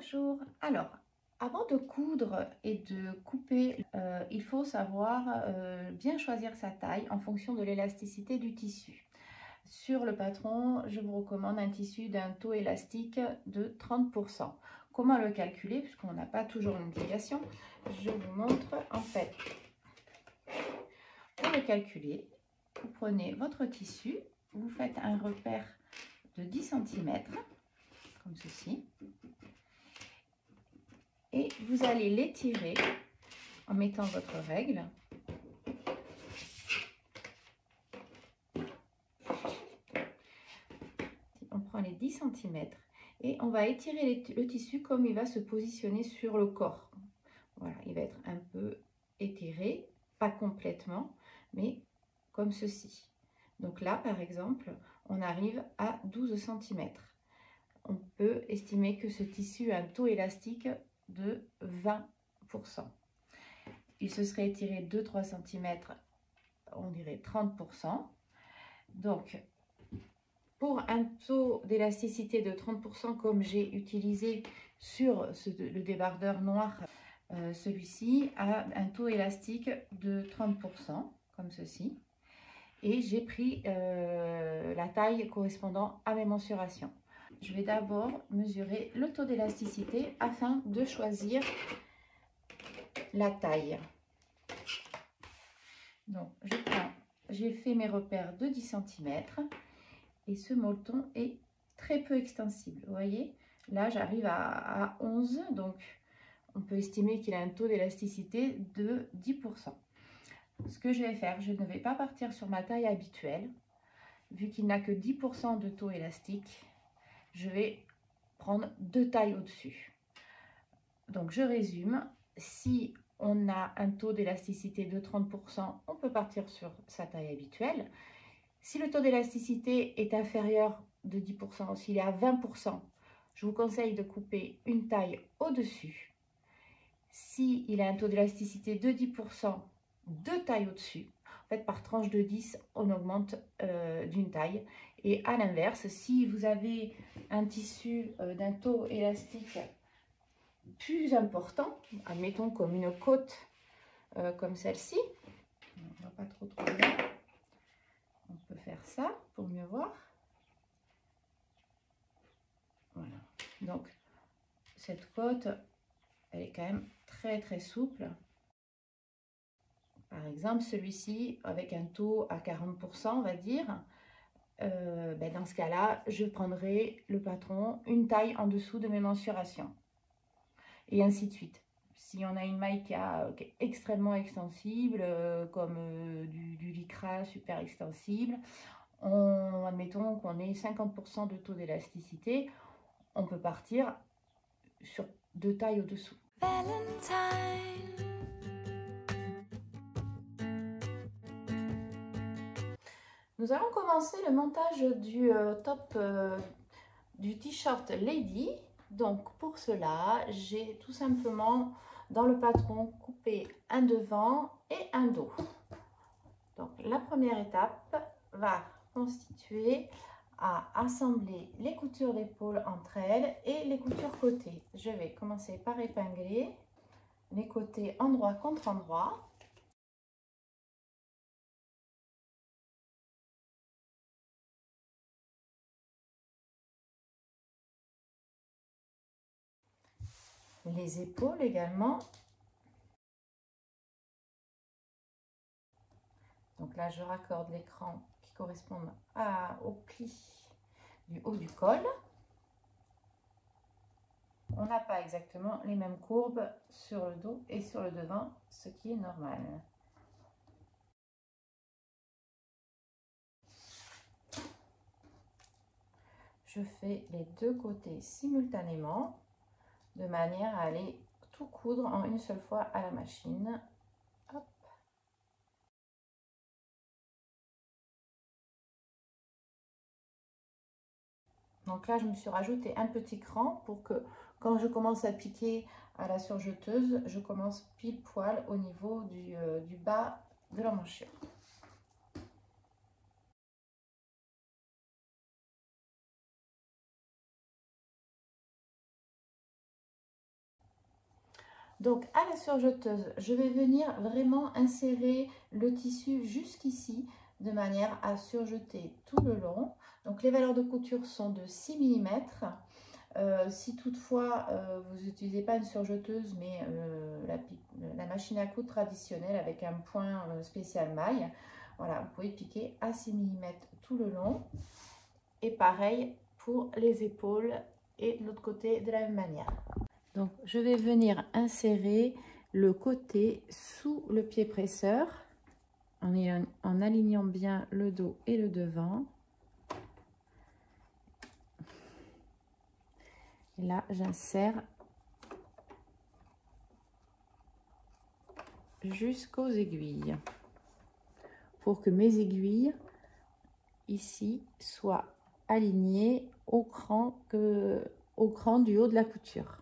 Bonjour. Alors, avant de coudre et de couper, il faut savoir bien choisir sa taille en fonction de l'élasticité du tissu. Sur le patron, je vous recommande un tissu d'un taux élastique de 30%. Comment le calculer? Puisqu'on n'a pas toujours une indication, je vous montre en fait. Pour le calculer, vous prenez votre tissu, vous faites un repère de 10 cm, comme ceci. Et vous allez l'étirer en mettant votre règle. On prend les 10 cm et on va étirer le tissu comme il va se positionner sur le corps. Voilà, il va être un peu étiré, pas complètement, mais comme ceci. Donc là, par exemple, on arrive à 12 cm. On peut estimer que ce tissu a un taux élastique de 20%. Il se serait étiré 2-3 cm, on dirait 30%. Donc, pour un taux d'élasticité de 30%, comme j'ai utilisé sur le débardeur noir, celui-ci a un taux élastique de 30%, comme ceci. Et j'ai pris la taille correspondant à mes mensurations. Je vais d'abord mesurer le taux d'élasticité afin de choisir la taille. Donc, j'ai fait mes repères de 10 cm et ce molleton est très peu extensible. Vous voyez, là j'arrive à 11, donc on peut estimer qu'il a un taux d'élasticité de 10%. Ce que je vais faire, je ne vais pas partir sur ma taille habituelle, vu qu'il n'a que 10% de taux élastique, je vais prendre 2 tailles au-dessus. Donc je résume, si on a un taux d'élasticité de 30%, on peut partir sur sa taille habituelle. Si le taux d'élasticité est inférieur de 10%, s'il est à 20%, je vous conseille de couper une taille au-dessus. S'il a un taux d'élasticité de 10%, 2 tailles au-dessus. En fait, par tranche de 10, on augmente d'une taille. Et à l'inverse, si vous avez un tissu d'un taux élastique plus important, admettons comme une côte comme celle-ci, on va pas trop bien. On peut faire ça pour mieux voir. Voilà. Donc, cette côte, elle est quand même très souple. Par exemple, celui-ci, avec un taux à 40%, on va dire, dans ce cas-là, je prendrai le patron une taille en dessous de mes mensurations. Et ainsi de suite. Si on a une maille qui est extrêmement extensible, comme du lycra super extensible, admettons qu'on ait 50% de taux d'élasticité, on peut partir sur 2 tailles au-dessous. Nous allons commencer le montage du top du t-shirt Lady. Donc pour cela, j'ai tout simplement dans le patron coupé un devant et un dos. Donc la première étape va constituer à assembler les coutures d'épaule entre elles et les coutures côté. Je vais commencer par épingler les côtés endroit contre endroit. Les épaules également. Donc là, je raccorde l'écran qui correspond au pli du haut du col. On n'a pas exactement les mêmes courbes sur le dos et sur le devant, ce qui est normal. Je fais les deux côtés simultanément, de manière à aller tout coudre en une seule fois à la machine. Hop. Donc là, je me suis rajouté un petit cran pour que quand je commence à piquer à la surjeteuse, je commence pile poil au niveau du bas de l'emmanchure. Donc à la surjeteuse, je vais venir vraiment insérer le tissu jusqu'ici de manière à surjeter tout le long. Donc les valeurs de couture sont de 6 mm. Si toutefois vous n'utilisez pas une surjeteuse mais la machine à coudre traditionnelle avec un point spécial maille, voilà, vous pouvez piquer à 6 mm tout le long. Et pareil pour les épaules et de l'autre côté de la même manière. Donc je vais venir insérer le côté sous le pied presseur en alignant bien le dos et le devant. Et là, j'insère jusqu'aux aiguilles pour que mes aiguilles ici soient alignées au cran du haut de la couture.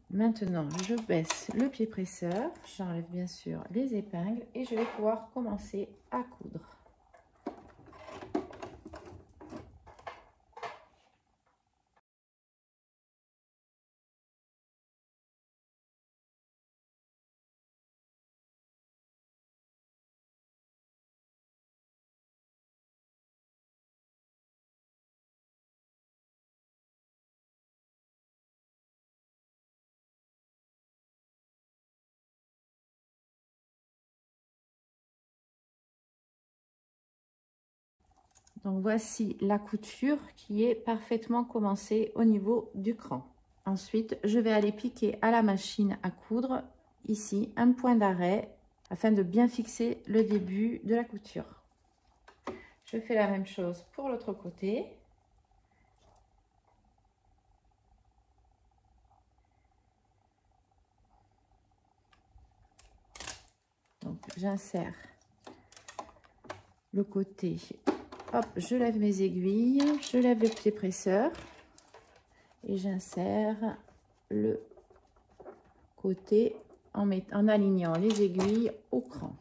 Maintenant, je baisse le pied presseur, j'enlève bien sûr les épingles et je vais pouvoir commencer à coudre. Donc voici la couture qui est parfaitement commencée au niveau du cran. Ensuite, je vais aller piquer à la machine à coudre ici un point d'arrêt afin de bien fixer le début de la couture. Je fais la même chose pour l'autre côté. Donc j'insère le côté. Hop, je lève mes aiguilles, je lève le pied presseur et j'insère le côté en alignant les aiguilles au cran.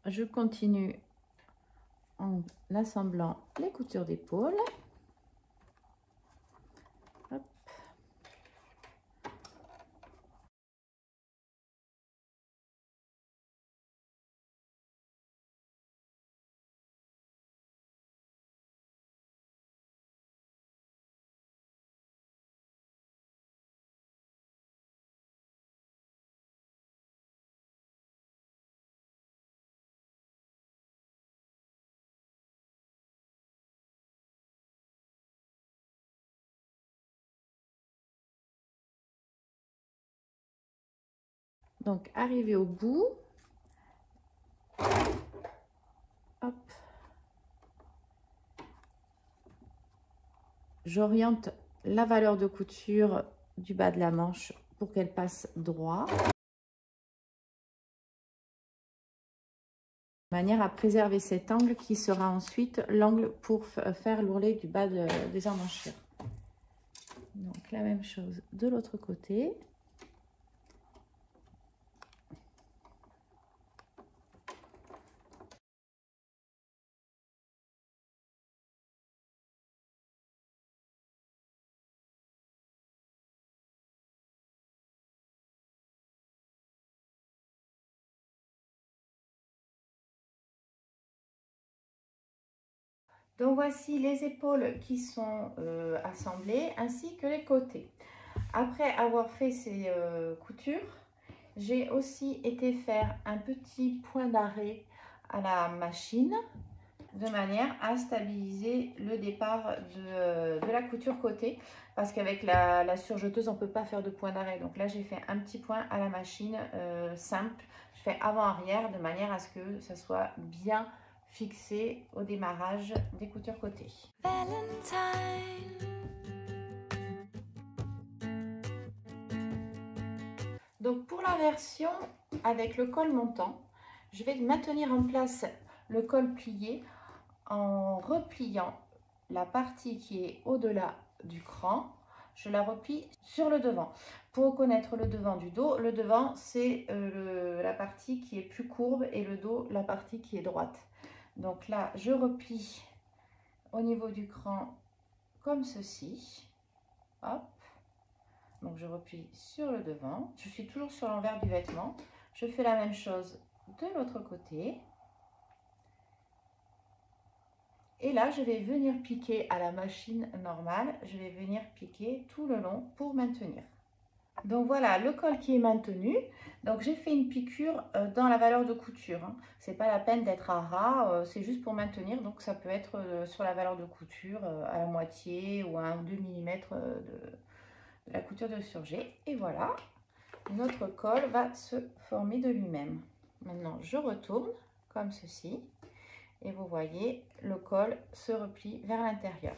Je continue en assemblant les coutures d'épaule. Donc, arrivé au bout, hop, j'oriente la valeur de couture du bas de la manche pour qu'elle passe droit, de manière à préserver cet angle qui sera ensuite l'angle pour faire l'ourlet du bas des emmanchures. Donc, la même chose de l'autre côté. Donc voici les épaules qui sont assemblées ainsi que les côtés. Après avoir fait ces coutures, j'ai aussi été faire un petit point d'arrêt à la machine de manière à stabiliser le départ de la couture côté parce qu'avec la surjeteuse on ne peut pas faire de point d'arrêt. Donc là j'ai fait un petit point à la machine simple, je fais avant-arrière de manière à ce que ça soit bien fixé au démarrage des coutures côté. Donc pour la version avec le col montant, je vais maintenir en place le col plié en repliant la partie qui est au-delà du cran. je la replie sur le devant. Pour reconnaître le devant du dos, le devant c'est la partie qui est plus courbe et le dos la partie qui est droite. Donc là, je replie au niveau du cran comme ceci. Hop. Donc je replie sur le devant. Je suis toujours sur l'envers du vêtement. Je fais la même chose de l'autre côté. Et là, je vais venir piquer à la machine normale. Je vais venir piquer tout le long pour maintenir. Donc voilà le col qui est maintenu. Donc j'ai fait une piqûre dans la valeur de couture. Hein. C'est pas la peine d'être à ras, c'est juste pour maintenir. Donc ça peut être sur la valeur de couture à la moitié ou à 1 ou 2 mm de la couture de surjet. Et voilà, notre col va se former de lui-même. Maintenant je retourne comme ceci. Et vous voyez, le col se replie vers l'intérieur.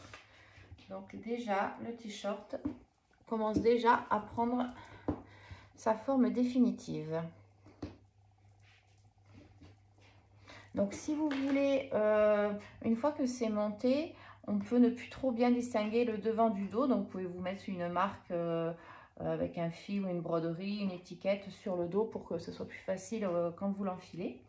Donc déjà, le t-shirt commence déjà à prendre sa forme définitive. Donc si vous voulez, une fois que c'est monté, on peut ne plus trop bien distinguer le devant du dos. Donc vous pouvez vous mettre une marque avec un fil ou une broderie, une étiquette sur le dos pour que ce soit plus facile quand vous l'enfilez.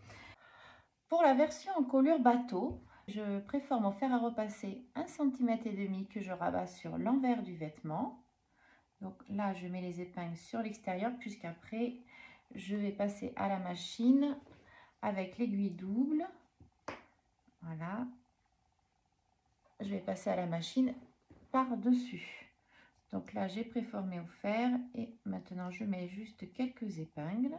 Pour la version en colure bateau, je préfère m'en faire à repasser 1,5 cm que je rabats sur l'envers du vêtement. Donc là, je mets les épingles sur l'extérieur puisqu'après, je vais passer à la machine avec l'aiguille double. Voilà. Je vais passer à la machine par-dessus. Donc là, j'ai préformé au fer et maintenant, je mets juste quelques épingles.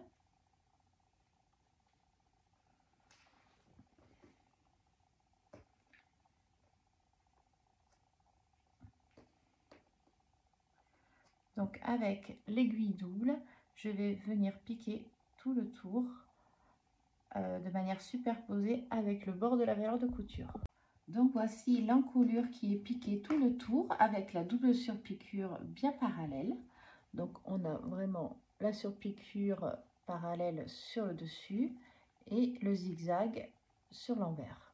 Donc avec l'aiguille double, je vais venir piquer tout le tour de manière superposée avec le bord de la valeur de couture. Donc voici l'encolure qui est piquée tout le tour avec la double surpiqûre bien parallèle. Donc on a vraiment la surpiqûre parallèle sur le dessus et le zigzag sur l'envers.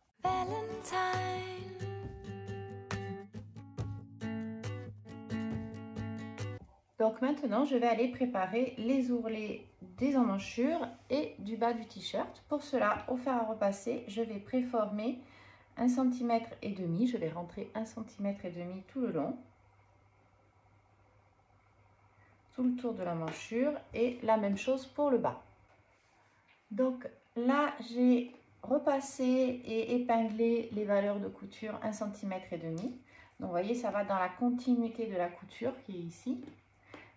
Donc maintenant, je vais aller préparer les ourlets des emmanchures et du bas du t-shirt. Pour cela, au fer à repasser, je vais préformer 1,5 cm. Je vais rentrer 1,5 cm tout le long, tout le tour de l'emmanchure et la même chose pour le bas. Donc là, j'ai repassé et épinglé les valeurs de couture 1,5 cm. Donc vous voyez, ça va dans la continuité de la couture qui est ici.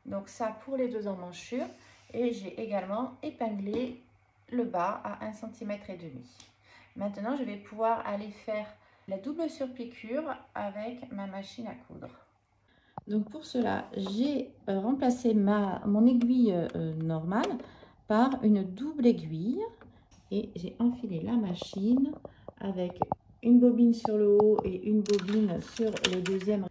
Donc ça pour les deux emmanchures et j'ai également épinglé le bas à 1,5 cm. Maintenant je vais pouvoir aller faire la double surpiqûre avec ma machine à coudre. Donc pour cela j'ai remplacé mon aiguille normale par une double aiguille et j'ai enfilé la machine avec une bobine sur le haut et une bobine sur le deuxième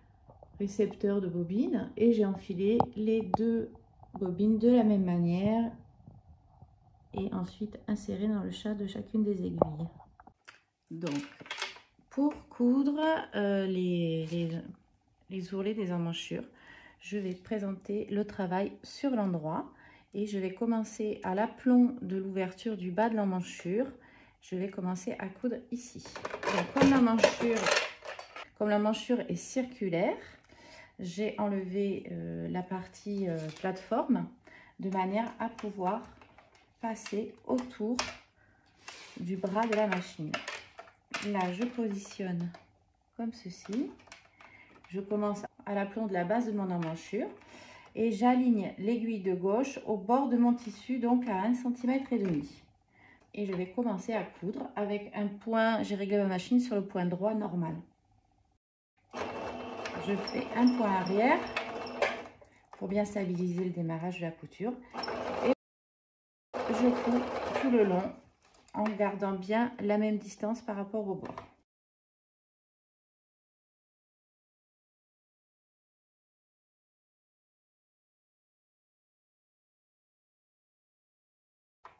récepteur de bobine et j'ai enfilé les deux bobines de la même manière et ensuite inséré dans le chat de chacune des aiguilles. Donc pour coudre les ourlets des emmanchures, je vais présenter le travail sur l'endroit et je vais commencer à l'aplomb de l'ouverture du bas de l'emmanchure. Je vais commencer à coudre ici. Donc, comme l'emmanchure est circulaire, j'ai enlevé la partie plateforme de manière à pouvoir passer autour du bras de la machine. Là, je positionne comme ceci. Je commence à l'aplomb de la base de mon emmanchure et j'aligne l'aiguille de gauche au bord de mon tissu, donc à 1,5 cm. Et je vais commencer à coudre avec un point, j'ai réglé ma machine sur le point droit normal. Je fais un point arrière pour bien stabiliser le démarrage de la couture et je couds tout le long en gardant bien la même distance par rapport au bord.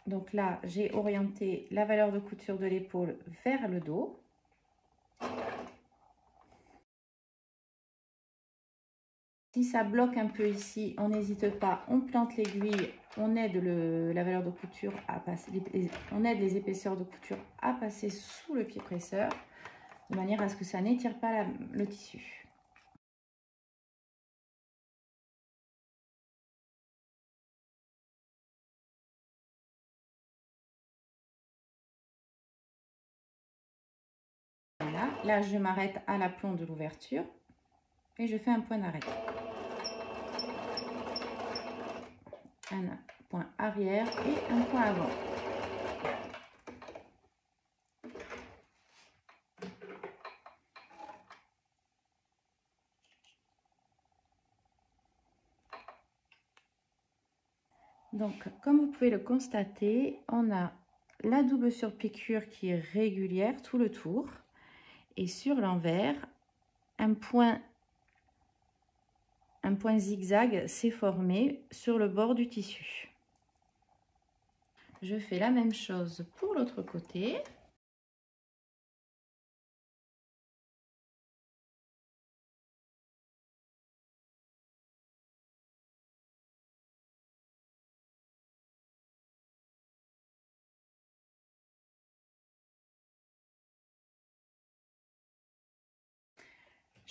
Donc là, j'ai orienté la valeur de couture de l'épaule vers le dos. Si ça bloque un peu ici, on n'hésite pas, on plante l'aiguille, on aide la valeur de couture à passer, on aide les épaisseurs de couture à passer sous le pied presseur, de manière à ce que ça n'étire pas le tissu. Voilà, là je m'arrête à l'aplomb de l'ouverture et je fais un point d'arrêt. Un point arrière et un point avant. Donc, comme vous pouvez le constater, on a la double surpiqûre qui est régulière tout le tour. Et sur l'envers, un point zigzag s'est formé sur le bord du tissu. Je fais la même chose pour l'autre côté.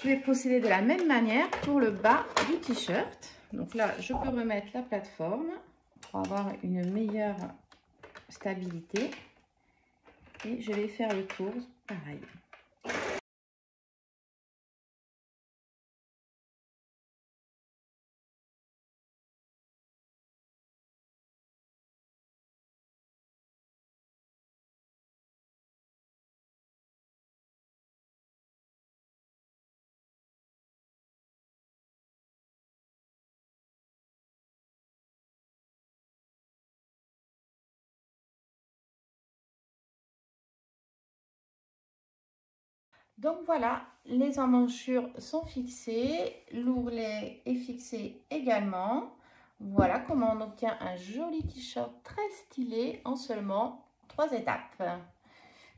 Je vais procéder de la même manière pour le bas du t-shirt. Donc là, je peux remettre la plateforme pour avoir une meilleure stabilité. Et je vais faire le tour pareil. Donc voilà, les emmanchures sont fixées, l'ourlet est fixé également. Voilà comment on obtient un joli t-shirt très stylé en seulement 3 étapes.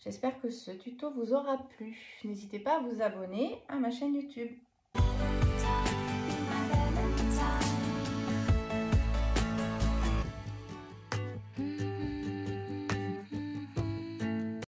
J'espère que ce tuto vous aura plu. N'hésitez pas à vous abonner à ma chaîne YouTube.